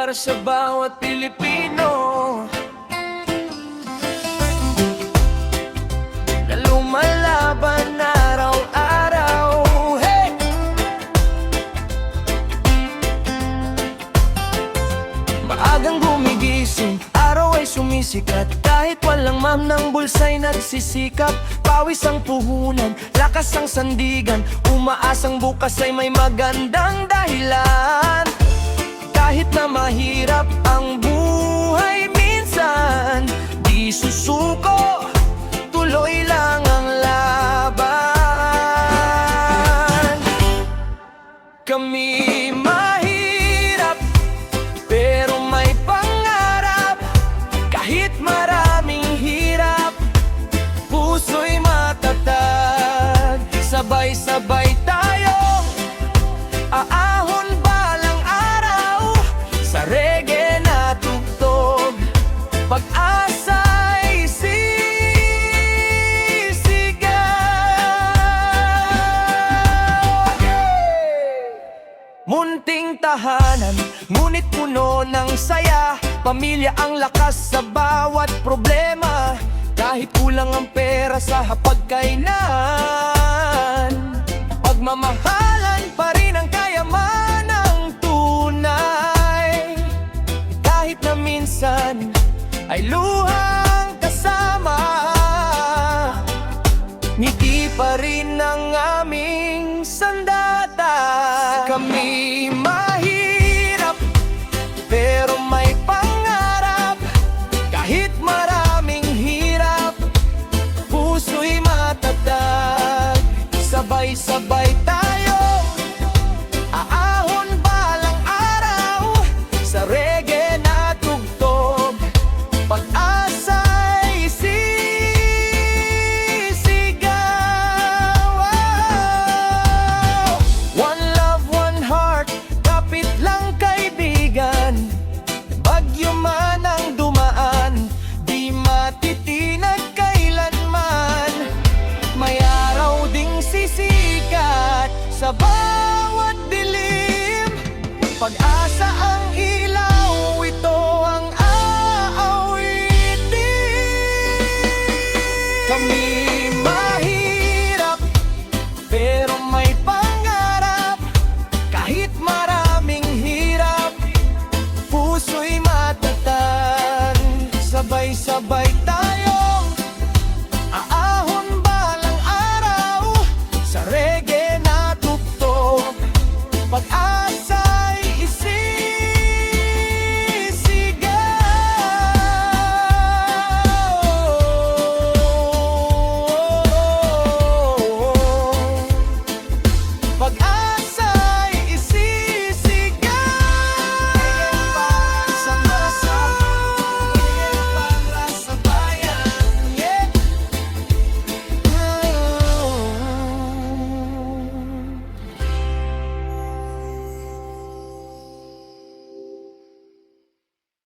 para sa bawat Pilipino na lumalaban araw-araw. Hey! Maagang gumigising, araw ay sumisikat. Kahit walang ma'am ng bulsa'y nagsisikap. Pawis ang puhunan, lakas ang sandigan. Umaasang bukas ay may magandang dahilan. Kahit na mahirap ang buhay minsan, di susuko, tuloy lang ang laban. Kami mahirap, pero may pangarap. Kahit maraming hirap, puso'y matatag. Sabay-sabay tayo, aahon balang araw sa reggae na tugtog. Pag-asa'y sisigaw. Munting tahanan, ngunit puno ng saya. Pamilya ang lakas sa bawat problema. Kahit kulang ang pera sa hapagkainan, pagmamahalan pa rin ang kayamanang tunay. Kahit na minsan ay luhang kasama, ngiti pa rin ang aming sandata. Kami mahirap, pero may pangarap. Kahit maraming hirap, puso'y matatag. Sabay-sabay tayo, aahon balang araw sa reggae na tugtog. Pag-asa'y sisigaw. One love, one heart, kapit lang kaibigan. Bagyo man ang dumaan, di matitinag kailanman. May araw ding sisikat sa bawat dilim. Pag-asa ang ilaw, ito ang aawitin. Kami mahirap, pero may pangarap. Kahit maraming hirap, puso'y matatag. Sabay-sabay